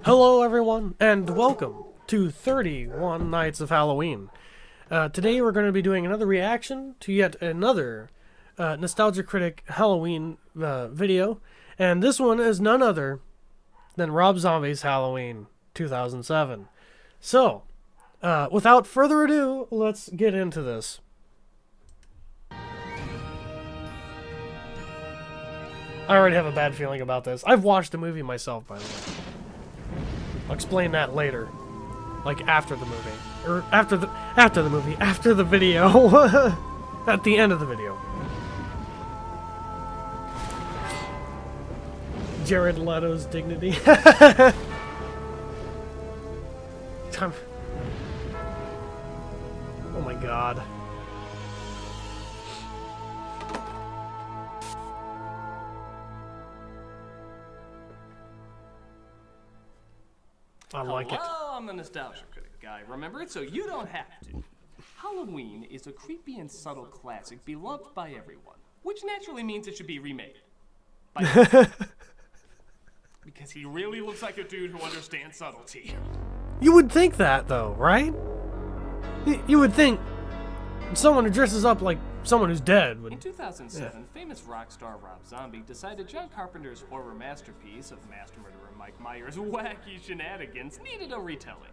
Hello everyone, and welcome to 31 Nights of Halloween. Today we're going to be doing another reaction to yet another Nostalgia Critic Halloween video, and this one is none other than Rob Zombie's Halloween 2007. So, without further ado, let's get into this. I already have a bad feeling about this. I've watched the movie myself, by the way. I'll explain that later. Like after the movie. Or after the video. At the end of the video. Jared Leto's dignity. Oh my god. I like it. Hello, I'm the Nostalgia Critic guy. Remember it so you don't have to. Halloween is a creepy and subtle classic beloved by everyone, which naturally means it should be remade. Because he really looks like a dude who understands subtlety. You would think that, though, right? You would think someone who dresses up like someone who's dead would... In 2007, famous rock star Rob Zombie decided John Carpenter's horror masterpiece of master murderer Mike Myers' wacky shenanigans needed a retelling.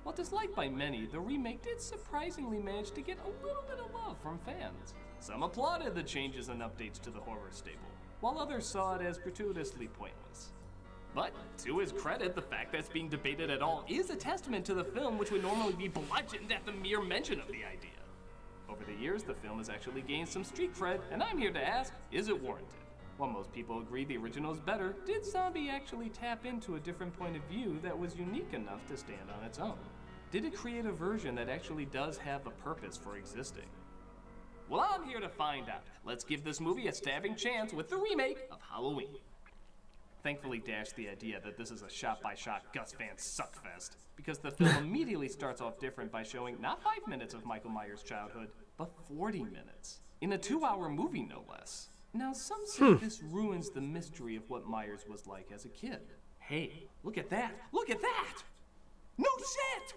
While disliked by many, the remake did surprisingly manage to get a little bit of love from fans. Some applauded the changes and updates to the horror stable, while others saw it as gratuitously pointless. But, to his credit, the fact that it's being debated at all is a testament to the film, which would normally be bludgeoned at the mere mention of the idea. Over the years, the film has actually gained some street cred, and I'm here to ask, is it warranted? While most people agree the original is better, did Zombie actually tap into a different point of view that was unique enough to stand on its own? Did it create a version that actually does have a purpose for existing? Well, I'm here to find out. Let's give this movie a stabbing chance with the remake of Halloween. Thankfully dashed the idea that this is a shot-by-shot Gus Van suckfest, because the film immediately starts off different by showing not 5 minutes of Michael Myers' childhood, but 40 minutes. In a 2-hour movie, no less. Now, some say this ruins the mystery of what Myers was like as a kid. Hey, look at that! Look at that! No shit!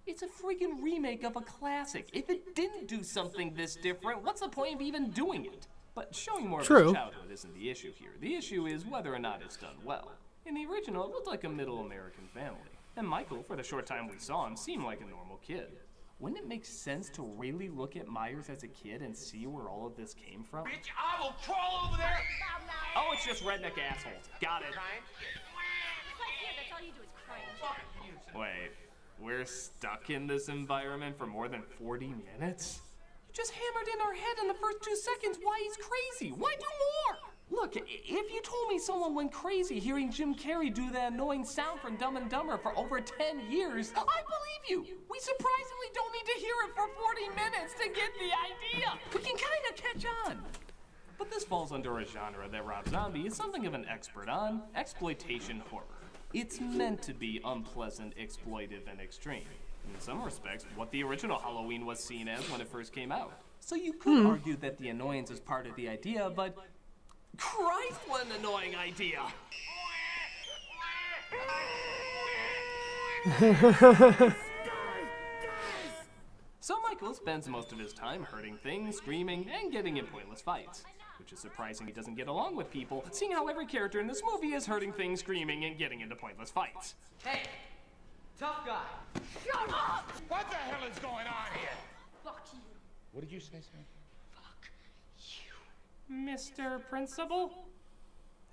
It's a friggin' remake of a classic. If it didn't do something this different, what's the point of even doing it? But showing more of his childhood isn't the issue here. The issue is whether or not it's done well. In the original, it looked like a middle American family. And Michael, for the short time we saw him, seemed like a normal kid. Wouldn't it make sense to really look at Myers as a kid and see where all of this came from? Bitch, I will crawl over there! Oh, it's just redneck assholes. Got it. That's all you do is cry. Wait, we're stuck in this environment for more than 40 minutes? You just hammered in our head in the first 2 seconds why he's crazy. Why do more? Look, if you told me someone went crazy hearing Jim Carrey do that annoying sound from Dumb and Dumber for over 10 years, I believe you. We surprisingly don't need to hear it for 40 minutes to get the idea. We can kind of catch on. But this falls under a genre that Rob Zombie is something of an expert on, exploitation horror. It's meant to be unpleasant, exploitive, and extreme. In some respects, what the original Halloween was seen as when it first came out. So you could argue that the annoyance is part of the idea, but Christ, what an annoying idea! So Michael spends most of his time hurting things, screaming, and getting in pointless fights. Which is surprising he doesn't get along with people, seeing how every character in this movie is hurting things, screaming, and getting into pointless fights. Hey, tough guy. Shut up! What the hell is going on here? Fuck you. What did you say, sir? Fuck you. Mr. Principal?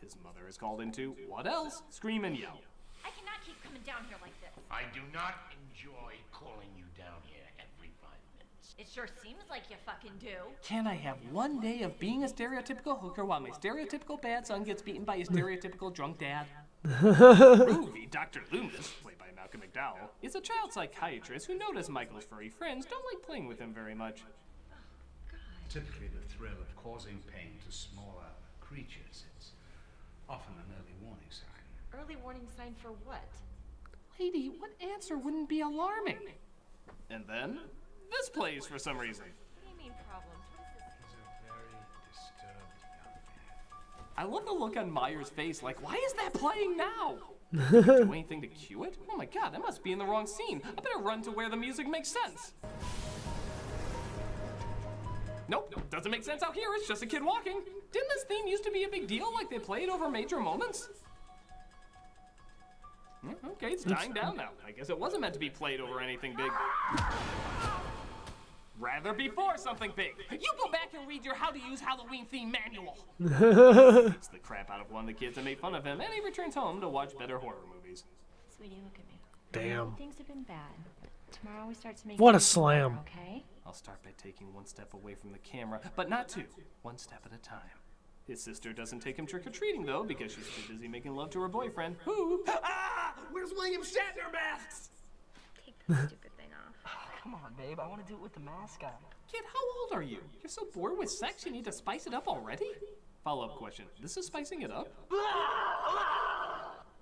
His mother is called into, what else? Scream and yell. I cannot keep coming down here like this. I do not enjoy calling you down here every 5 minutes. It sure seems like you fucking do. Can I have one day of being a stereotypical hooker while my stereotypical bad son gets beaten by his stereotypical drunk dad? Groovy Dr. Loomis, played by Malcolm McDowell, is a child psychiatrist who noticed Michael's furry friends don't like playing with him very much. Typically the thrill of causing pain to smaller creatures. It's often an early warning sign. Early warning sign for what? Lady, what answer wouldn't be alarming? And then, this plays for some reason. What do you mean problems? What is this? He's a very disturbed young man. I love the look on Myers' face, like, why is that playing now? Do anything to cue it? Oh my god, I must be in the wrong scene. I better run to where the music makes sense. Nope, doesn't make sense out here. It's just a kid walking. Didn't this theme used to be a big deal, like they played over major moments? Okay, it's dying down now. I guess it wasn't meant to be played over anything big. Rather before something big. You go back and read your How to Use Halloween theme manual. Beats the crap out of one of the kids that made fun of him, and he returns home to watch better horror movies. Sweetie, look at me. Damn. Things have been bad. Tomorrow we start to make What a things slam. better, okay? I'll start by taking one step away from the camera, but not two. One step at a time. His sister doesn't take him trick-or-treating, though, because she's too busy making love to her boyfriend, who... Ah! Where's William Shatner masks? Take that stupid thing off. Come on, babe. I want to do it with the mask on. Kid, how old are you? You're so bored with sex you need to spice it up already? Follow-up question. This is spicing it up?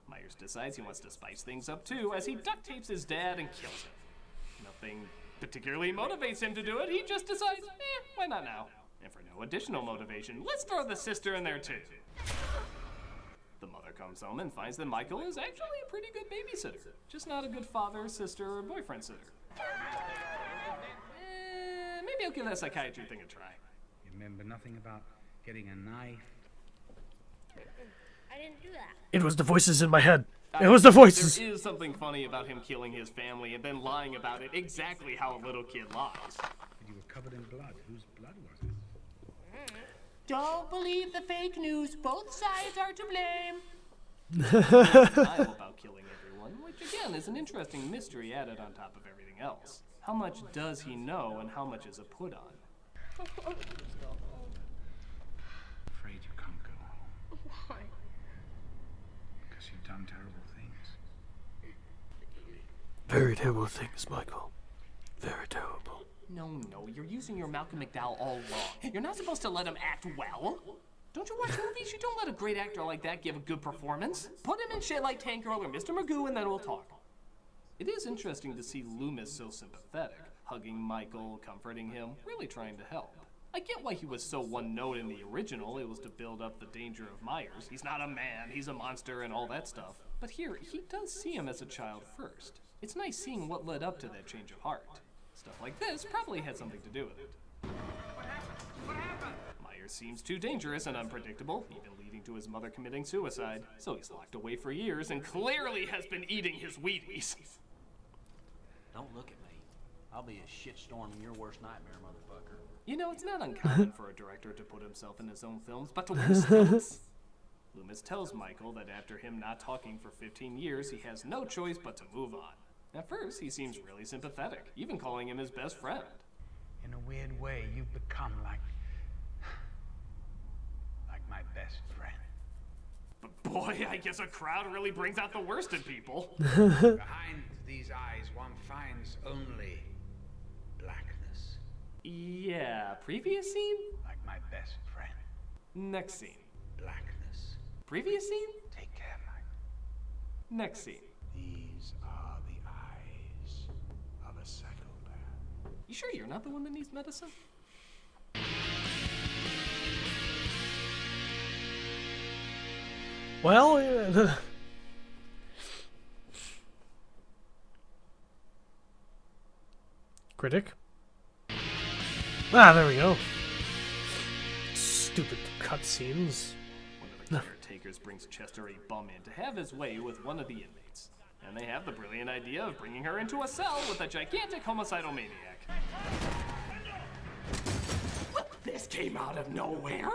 Myers decides he wants to spice things up, too, as he duct tapes his dad and kills him. Nothing particularly motivates him to do it. He just decides, why not now? And for no additional motivation, let's throw the sister in there, too. The mother comes home and finds that Michael is actually a pretty good babysitter. Just not a good father, sister, or boyfriend sitter. Maybe I'll give that psychiatry thing a try. You remember nothing about getting a knife? I didn't do that. It was the voices in my head. It was the voices. There is something funny about him killing his family and then lying about it exactly how a little kid lies. But you were covered in blood. Whose blood was it? Don't believe the fake news. Both sides are to blame. About killing everyone, which again is an interesting mystery added on top of everything else. How much does he know and how much is a put on? Afraid you can't go home. Why? Because you've done terrible things. Very terrible things, Michael. Very terrible. No, you're using your Malcolm McDowell all wrong. You're not supposed to let him act well. Don't you watch movies? You don't let a great actor like that give a good performance. Put him in shit like Tank Girl or Mr. Magoo and then we'll talk. It is interesting to see Loomis so sympathetic, hugging Michael, comforting him, really trying to help. I get why he was so one-note in the original. It was to build up the danger of Myers. He's not a man, he's a monster and all that stuff. But here, he does see him as a child first. It's nice seeing what led up to that change of heart. Stuff like this probably had something to do with it. What happened? Myers seems too dangerous and unpredictable, even leading to his mother committing suicide. So he's locked away for years and clearly has been eating his Wheaties. Don't look at me. I'll be a shitstorm in your worst nightmare, motherfucker. You know, it's not uncommon for a director to put himself in his own films, but to wear stilts. Loomis tells Michael that after him not talking for 15 years, he has no choice but to move on. At first, he seems really sympathetic, even calling him his best friend. In a weird way, you've become like my best friend. But boy, I guess a crowd really brings out the worst in people. Behind these eyes, one finds only blackness. Yeah, previous scene? Like my best friend. Next scene. Blackness. Previous scene? Take care, Mike. Next scene. These are the eyes of a psychopath. You sure you're not the one that needs medicine? Well, Critic. Ah, there we go. Stupid cutscenes. One of the caretakers brings Chester a bum in to have his way with one of the inmates. And they have the brilliant idea of bringing her into a cell with a gigantic homicidal maniac. This came out of nowhere?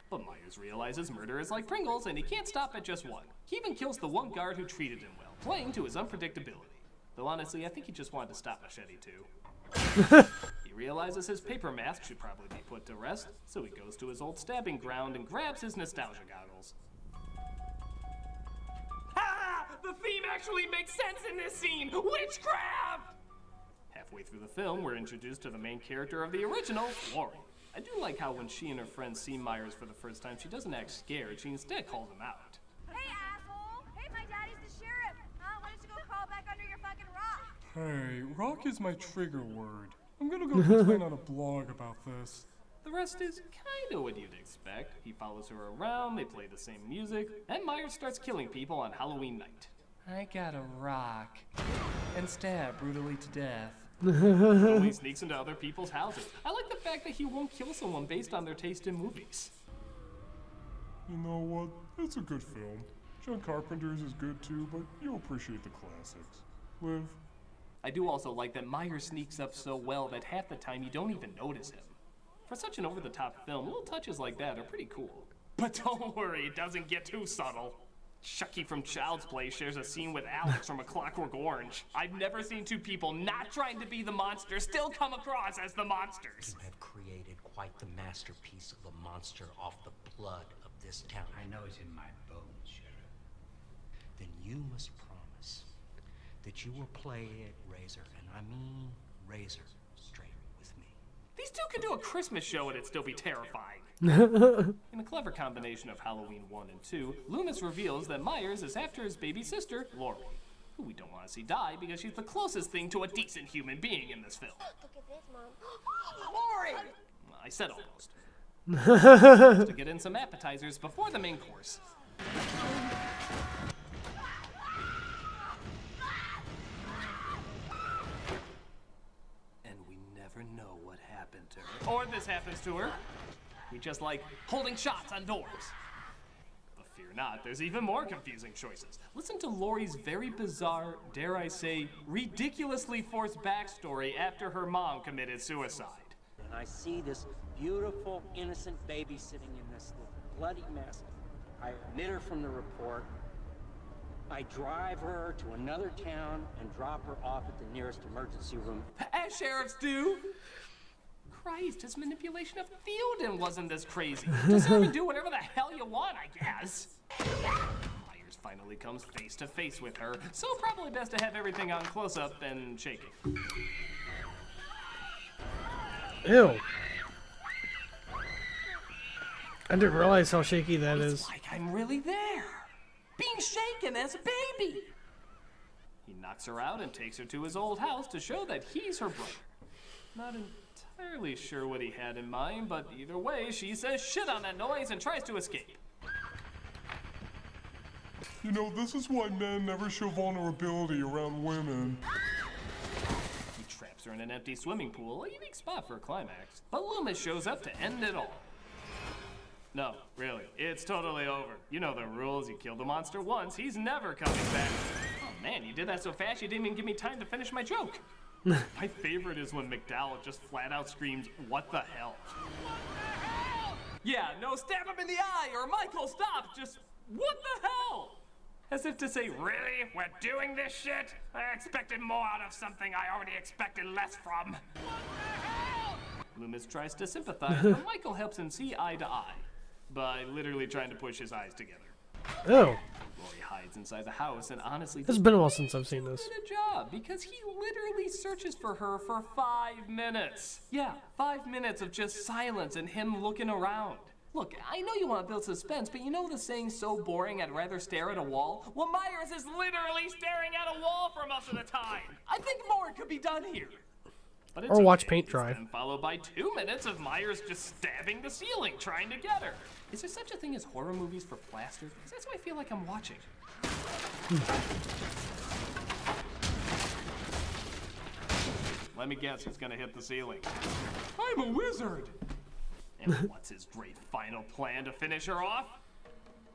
But Myers realizes murder is like Pringles and he can't stop at just one. He even kills the one guard who treated him well, playing to his unpredictability. Though honestly, I think he just wanted to stop Machete too. He realizes his paper mask should probably be put to rest, so he goes to his old stabbing ground and grabs his nostalgia goggles. Ha! The theme actually makes sense in this scene! Witchcraft! Halfway through the film, we're introduced to the main character of the original, Lori. I do like how when she and her friends see Myers for the first time, she doesn't act scared, she instead calls him out. Hey, asshole! Hey, my daddy's the sheriff! Huh? Why don't you go crawl back under your fucking rock? Hey, rock is my trigger word. I'm gonna go complain on a blog about this. The rest is kinda what you'd expect. He follows her around, they play the same music, and Myers starts killing people on Halloween night. I got a rock and stab brutally to death. He sneaks into other people's houses. I like the fact that he won't kill someone based on their taste in movies. You know what? It's a good film. John Carpenter's is good too, but you'll appreciate the classics. Liv? I do also like that Myers sneaks up so well that half the time you don't even notice him. For such an over-the-top film, little touches like that are pretty cool. But don't worry, it doesn't get too subtle. Chucky from Child's Play shares a scene with Alex from A Clockwork Orange. I've never seen two people not trying to be the monster still come across as the monsters. You have created quite the masterpiece of a monster off the blood of this town. I know it's in my bones, Sheriff. Then you must promise that you will play it razor, and I mean razor straight with me. These two could do a Christmas show and it'd still be terrifying. In a clever combination of Halloween 1 and 2, Loomis reveals that Myers is after his baby sister, Laurie, who we don't want to see die because she's the closest thing to a decent human being in this film. Look at this, Mom. Laurie! I said almost. Just to get in some appetizers before the main course. And we never know what happened to her. Or this happens to her. We just like holding shots on doors. But fear not, there's even more confusing choices. Listen to Laurie's very bizarre, dare I say, ridiculously forced backstory after her mom committed suicide. And I see this beautiful, innocent baby sitting in this bloody mess. I omit her from the report. I drive her to another town and drop her off at the nearest emergency room. As sheriffs do. Christ, his manipulation of Theoden wasn't this crazy. Just have him do whatever the hell you want, I guess. Myers finally comes face to face with her, so probably best to have everything on close-up and shaking. Ew. I didn't realize how shaky that is. It's like I'm really there, being shaken as a baby. He knocks her out and takes her to his old house to show that he's her brother. Not entirely sure what he had in mind, but either way, she says shit on that noise and tries to escape. You know, this is why men never show vulnerability around women. He traps her in an empty swimming pool, a unique spot for a climax. But Loomis shows up to end it all. No, really, it's totally over. You know the rules, you killed the monster once, he's never coming back. Oh man, you did that so fast you didn't even give me time to finish my joke. My favorite is when McDowell just flat out screams, "What the hell?" Yeah, no, stab him in the eye, or Michael, stop, just, what the hell? As if to say, really? We're doing this shit? I expected more out of something I already expected less from. Loomis tries to sympathize, but Michael helps him see eye to eye by literally trying to push his eyes together. Oh. Laurie hides inside the house and honestly... It's been a while since I've seen this. ...did a job because he literally searches for her for 5 minutes. Yeah, 5 minutes of just silence and him looking around. Look, I know you want to build suspense, but you know the saying so boring I'd rather stare at a wall? Well, Myers is literally staring at a wall for most of the time. I think more could be done here. But it's Or watch okay. paint It's dry. then followed by 2 minutes of Myers just stabbing the ceiling, trying to get her. Is there such a thing as horror movies for plaster? Because that's what I feel like I'm watching. Let me guess, he's gonna hit the ceiling. I'm a wizard! And what's his great final plan to finish her off?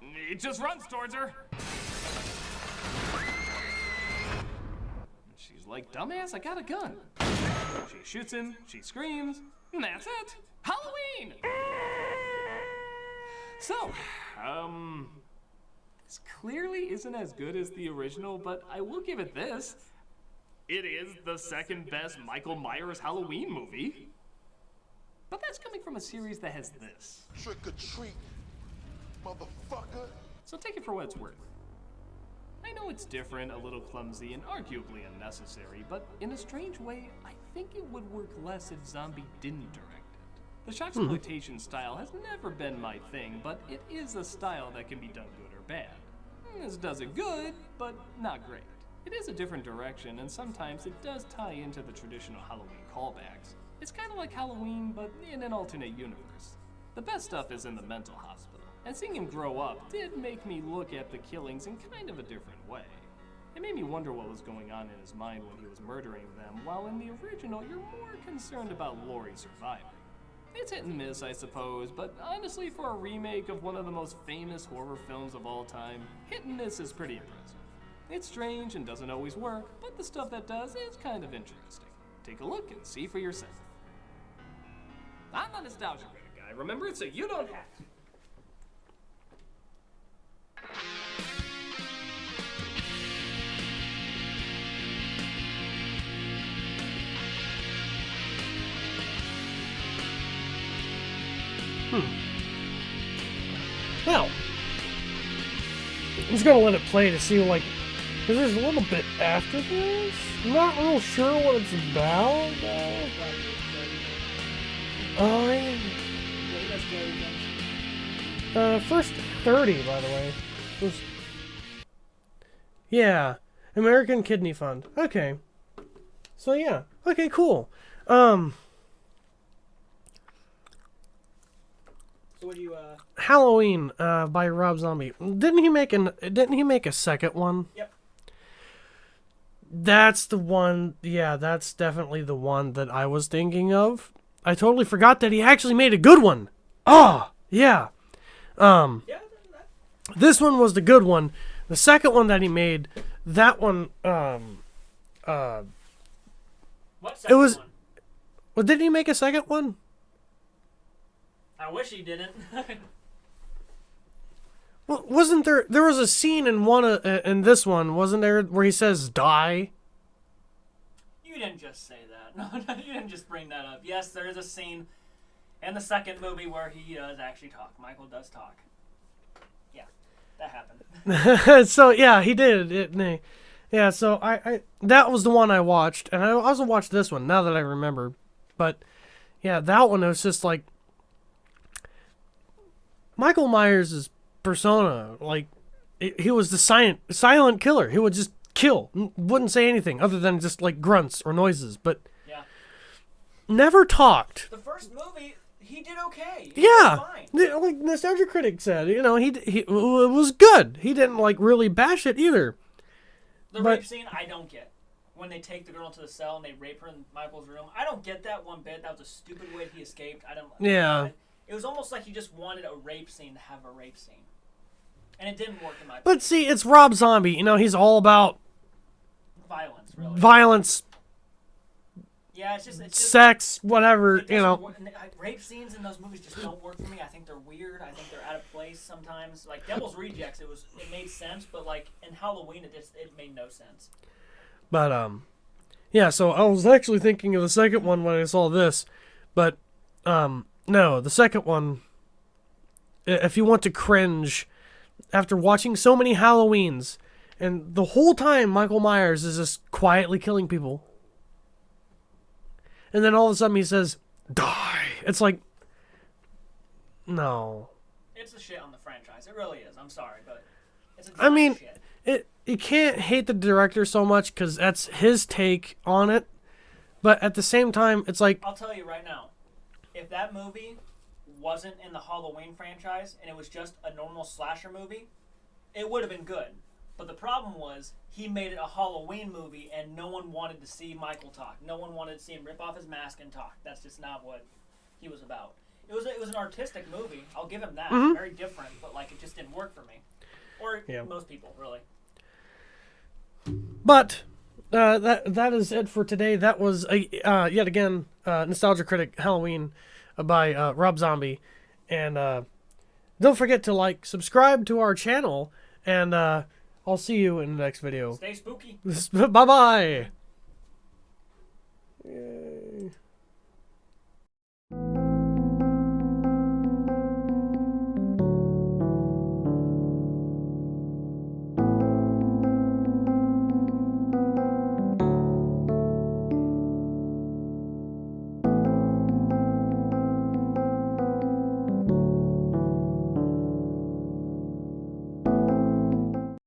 He just runs towards her. She's like, dumbass, I got a gun. She shoots him, she screams, and that's it. Halloween! So, this clearly isn't as good as the original, but I will give it this. It is the second best Michael Myers Halloween movie. But that's coming from a series that has this. Trick or treat, motherfucker. So take it for what it's worth. I know it's different, a little clumsy, and arguably unnecessary, but in a strange way, I think it would work less if Zombie didn't direct it. The shoxploitation style has never been my thing, but it is a style that can be done good or bad. This does it good, but not great. It is a different direction, and sometimes it does tie into the traditional Halloween callbacks. It's kind of like Halloween, but in an alternate universe. The best stuff is in the mental hospital, and seeing him grow up did make me look at the killings in kind of a different way. It made me wonder what was going on in his mind when he was murdering them, while in the original you're more concerned about Laurie surviving. It's hit and miss, I suppose, but honestly, for a remake of one of the most famous horror films of all time, hit and miss is pretty impressive. It's strange and doesn't always work, but the stuff that does is kind of interesting. Take a look and see for yourself. I'm a nostalgia critic guy, remember it, so you don't have to. Well, I'm just gonna let it play to see, like, because there's a little bit after this. I'm not real sure what it's about. Oh, yeah. First 30, by the way. Yeah, American Kidney Fund. Okay. So yeah. Okay, cool. So what do you Halloween by Rob Zombie. Didn't he make a second one? Yep. That's the one. Yeah, that's definitely the one that I was thinking of. I totally forgot that he actually made a good one. Oh, yeah. This one was the good one. The second one that he made, that one what it was second one? Well, didn't he make a second one? I wish he didn't. Well, wasn't there was a scene in in this one, wasn't there, where he says die? You didn't just say that. No, you didn't just bring that up. Yes, there is a scene in the second movie where he does actually talk. Michael does talk. Yeah, that happened. So yeah, he did. Yeah, so I that was the one I watched, and I also watched this one now that I remember. But yeah, that one, it was just like Michael Myers' persona, like he was the silent killer. He would just kill, wouldn't say anything other than just like grunts or noises, but yeah, never talked. The first movie, he did okay. Yeah, was fine. Like Nostalgia Critic said, he it was good. He didn't like really bash it either. The rape scene, I don't get. When they take the girl into the cell and they rape her in Michael's room, I don't get that one bit. That was a stupid way he escaped. I don't. Yeah. It was almost like he just wanted a rape scene to have a rape scene, and it didn't work in my opinion. But see, it's Rob Zombie. He's all about Violence, really. Violence. Yeah, it's just sex, whatever. Rape scenes in those movies just don't work for me. I think they're weird. I think they're out of place sometimes. Like Devil's Rejects, it made sense, but like in Halloween, it made no sense. But yeah. So I was actually thinking of the second one when I saw this, but no, the second one. If you want to cringe after watching so many Halloweens, and the whole time Michael Myers is just quietly killing people, and then all of a sudden he says, "Die." It's like, no. It's a shit on the franchise. It really is. I'm sorry, but it's a shit. You can't hate the director so much because that's his take on it, but at the same time, it's like, I'll tell you right now, if that movie wasn't in the Halloween franchise and it was just a normal slasher movie, it would have been good. But the problem was he made it a Halloween movie and no one wanted to see Michael talk. No one wanted to see him rip off his mask and talk. That's just not what he was about. It was an artistic movie. I'll give him that. Mm-hmm. Very different, but like it just didn't work for me. Or most people, really. But that is it for today. That was yet again Nostalgia Critic Halloween by Rob Zombie, and don't forget to subscribe to our channel, and I'll see you in the next video. Stay spooky. Bye bye.